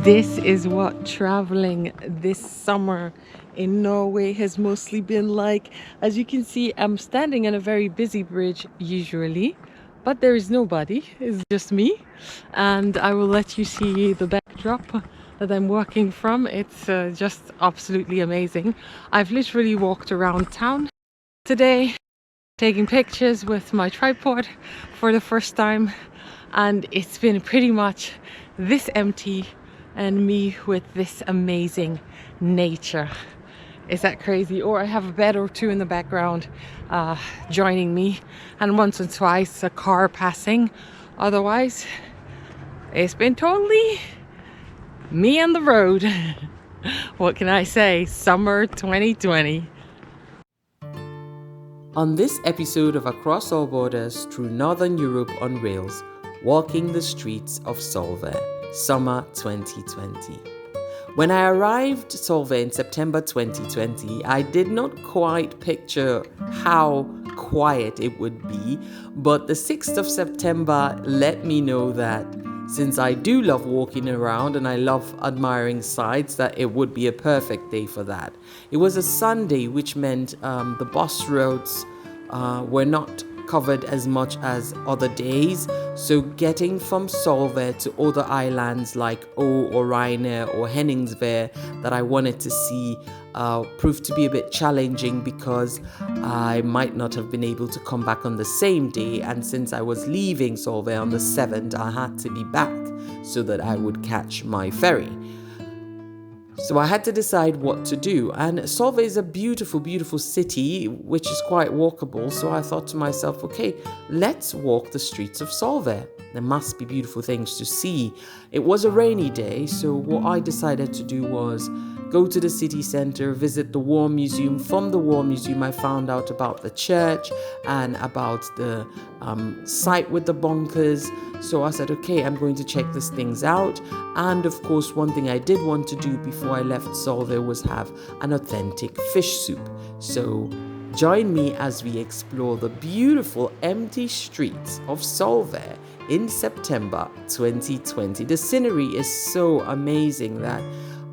This is what traveling this summer in Norway has mostly been like. As you can see, I'm standing on a very busy bridge usually, but there is nobody, it's just me. And I will let you see the backdrop that I'm working from. It's just absolutely amazing. I've literally walked around town today, taking pictures with my tripod for the first time, and it's been pretty much this empty and me with this amazing nature. Is that crazy? Or I have a bed or two in the background joining me, and once or twice a car passing. Otherwise, it's been totally me and the road. What can I say? Summer 2020. On this episode of Across All Borders Through Northern Europe on Rails, walking the streets of Svolvær, summer 2020. When I arrived Svolvær in September 2020, I did not quite picture how quiet it would be, but the 6th of September let me know that since I do love walking around and I love admiring sights, that it would be a perfect day for that. It was a Sunday, which meant the bus roads were not covered as much as other days, so getting from Svolvær to other islands like O or Reine or Henningsvær that I wanted to see proved to be a bit challenging because I might not have been able to come back on the same day, and since I was leaving Svolvær on the 7th, I had to be back so that I would catch my ferry. So I had to decide what to do, and Svolvær is a beautiful, beautiful city which is quite walkable, so I thought to myself, okay, let's walk the streets of Svolvær. There must be beautiful things to see. It was a rainy day, so what I decided to do was go to the city center, visit the War Museum. From the War Museum, I found out about the church and about the site with the bunkers. So I said, okay, I'm going to check these things out. And of course, one thing I did want to do before I left Svolvær was have an authentic fish soup. So join me as we explore the beautiful empty streets of Svolvær in September 2020. The scenery is so amazing that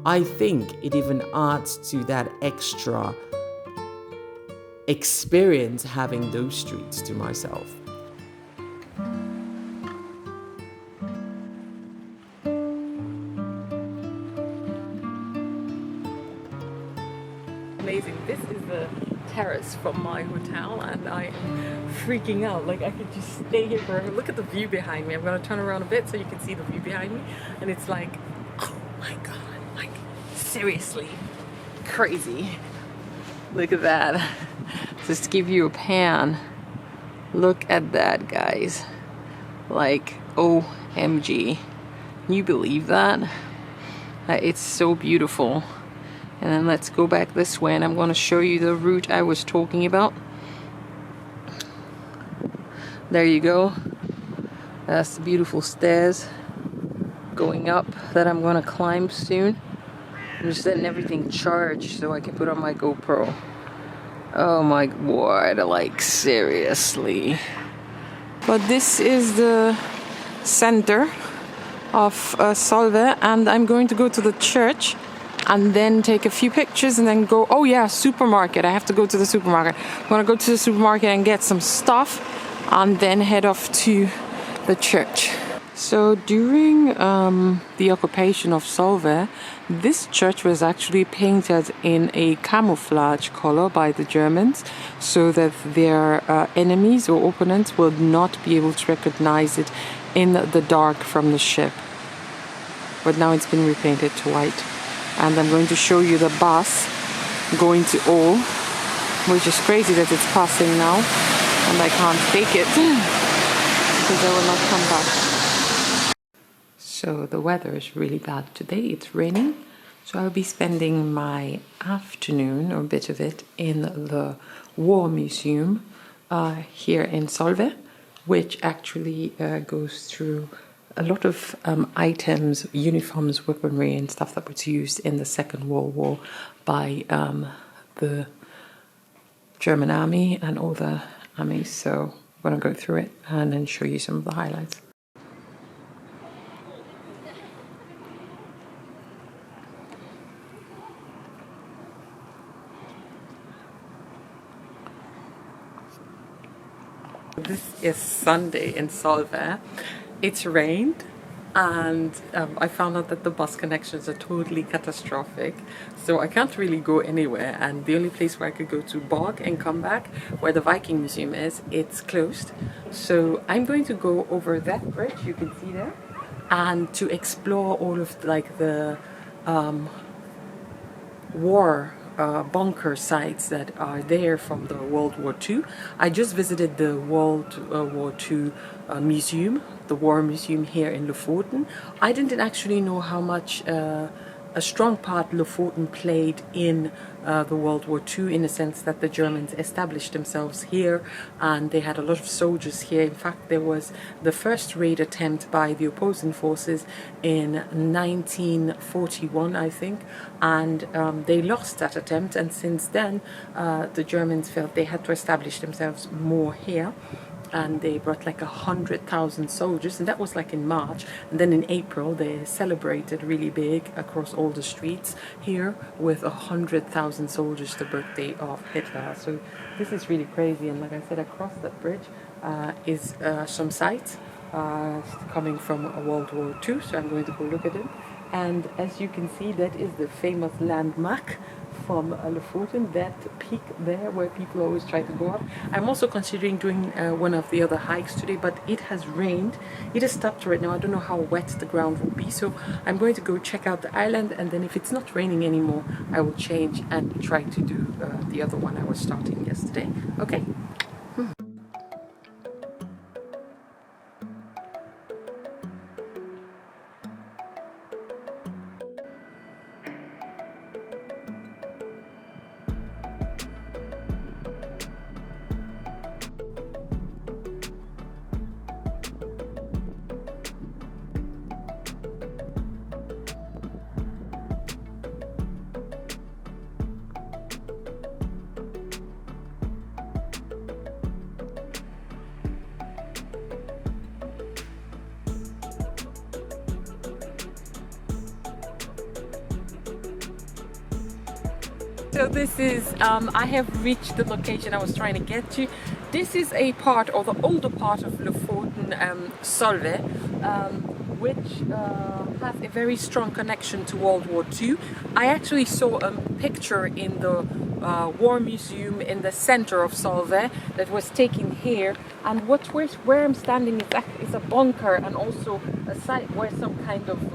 I think it even adds to that extra experience having those streets to myself. Amazing. This is the terrace from my hotel, and I am freaking out. Like, I could just stay here forever. Look at the view behind me. I'm going to turn around a bit so you can see the view behind me, and it's like, oh my god, like seriously crazy. Look at that. Just to give you a pan, look at that, guys. Like, OMG. Can you believe that? It's so beautiful. And then let's go back this way, and I'm going to show you the route I was talking about. There you go. That's the beautiful stairs going up that I'm going to climb soon. I'm just letting everything charge so I can put on my GoPro. Oh my word, like seriously. But this is the center of Svolvær, and I'm going to go to the church and then take a few pictures and then go, oh yeah, supermarket. I have to go to the supermarket. I'm gonna go to the supermarket and get some stuff and then head off to the church. So during the occupation of Svolvær, this church was actually painted in a camouflage color by the Germans so that their enemies or opponents would not be able to recognize it in the dark from the ship. But now it's been repainted to white. And I'm going to show you the bus going to O, which is crazy that it's passing now, and I can't take it because I will not come back. So the weather is really bad today. It's raining, so I'll be spending my afternoon, or a bit of it, in the War Museum here in Svolvær, which actually goes through a lot of items, uniforms, weaponry and stuff that was used in the Second World War by the German army and all the armies. So I'm going to go through it and then show you some of the highlights. This is Sunday in Svolvær. It's rained, and I found out that the bus connections are totally catastrophic, so I can't really go anywhere, and the only place where I could go to Bog and come back, where the Viking Museum is, it's closed. So I'm going to go over that bridge you can see there, and to explore all of like the war bunker sites that are there from the World War II. I just visited the World War II museum, the War Museum here in Lofoten. I didn't actually know how much a strong part Lofoten played in the World War II, in the sense that the Germans established themselves here and they had a lot of soldiers here. In fact, there was the first raid attempt by the opposing forces in 1941, I think, and they lost that attempt, and since then the Germans felt they had to establish themselves more here. And they brought like 100,000 soldiers, and that was like in March. And then in April they celebrated really big across all the streets here with 100,000 soldiers, the birthday of Hitler. So this is really crazy. And like I said, across that bridge is some sites coming from World War II. So I'm going to go look at them. And as you can see, that is the famous landmark from Lofoten, that peak there where people always try to go up. I'm also considering doing one of the other hikes today, but it has rained. It has stopped right now. I don't know how wet the ground will be, so I'm going to go check out the island, and then if it's not raining anymore, I will change and try to do the other one I was starting yesterday. Okay? So this is, I have reached the location I was trying to get to. This is a part, or the older part of Lofoten, Svolvær, which has a very strong connection to World War II. I actually saw a picture in the War Museum in the center of Svolvær that was taken here, and where I'm standing is a bunker and also a site where some kind of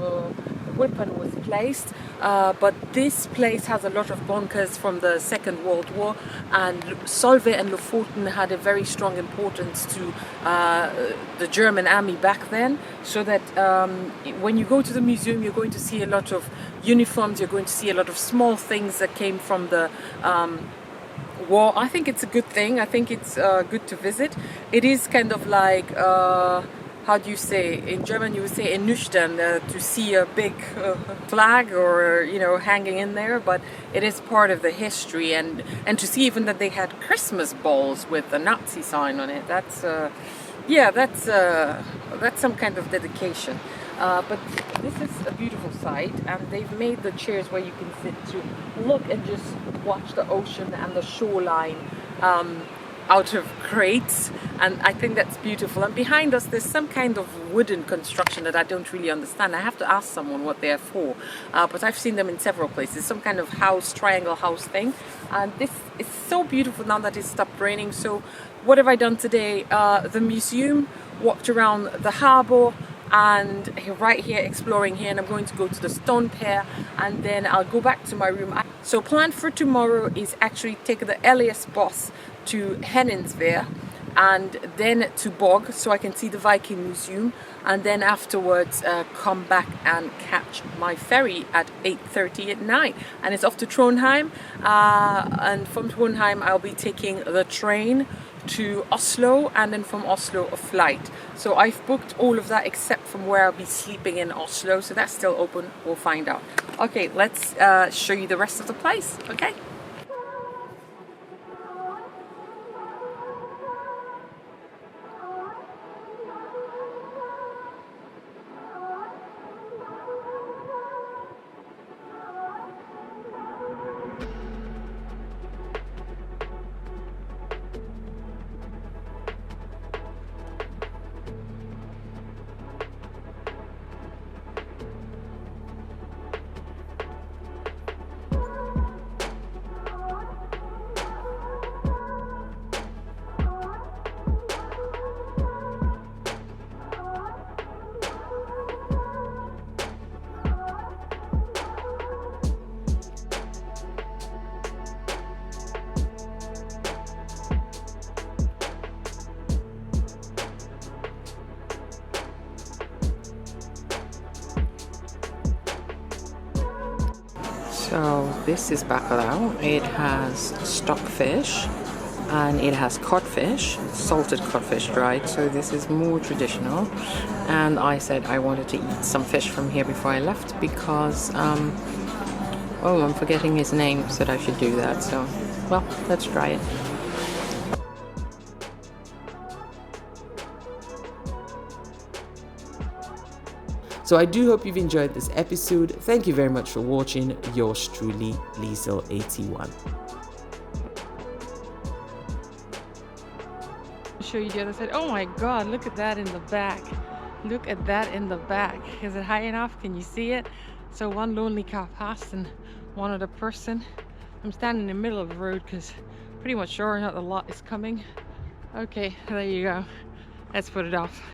weapon was placed, but this place has a lot of bunkers from the Second World War, and Svolvær and Lofoten had a very strong importance to the German army back then, so that when you go to the museum, you're going to see a lot of uniforms, you're going to see a lot of small things that came from the war. I think it's a good thing. I think it's good to visit. It is kind of like how do you say, in German you would say ernüchtern, to see a big flag or, you know, hanging in there, but it is part of the history, and to see even that they had Christmas balls with a Nazi sign on it, that's yeah, that's some kind of dedication. But this is a beautiful site, and they've made the chairs where you can sit to look and just watch the ocean and the shoreline out of crates, and I think that's beautiful. And behind us there's some kind of wooden construction that I don't really understand. I have to ask someone what they're for, but I've seen them in several places, some kind of house, triangle house thing, and this is so beautiful now that it's stopped raining. So what have I done today? The museum, walked around the harbour, and right here exploring here, and I'm going to go to the stone pier, and then I'll go back to my room. So plan for tomorrow is actually take the earliest bus to Henningsvær and then to Bog, so I can see the Viking Museum, and then afterwards come back and catch my ferry at 8:30 at night, and it's off to Trondheim, and from Trondheim I'll be taking the train to Oslo, and then from Oslo a flight. So I've booked all of that except from where I'll be sleeping in Oslo, so that's still open. We'll find out. Okay, let's show you the rest of the place. Okay. So this is bacalhau. It has stockfish and it has codfish, salted codfish dried, so this is more traditional. And I said I wanted to eat some fish from here before I left because oh, I'm forgetting his name, said I should do that, so well, let's try it. So I do hope you've enjoyed this episode. Thank you very much for watching. Yours truly, Liesel81. Show you the other side. Oh my god, look at that in the back. Look at that in the back. Is it high enough? Can you see it? So one lonely car passed and one other person. I'm standing in the middle of the road because pretty much sure not a lot is coming. Okay, there you go. Let's put it off.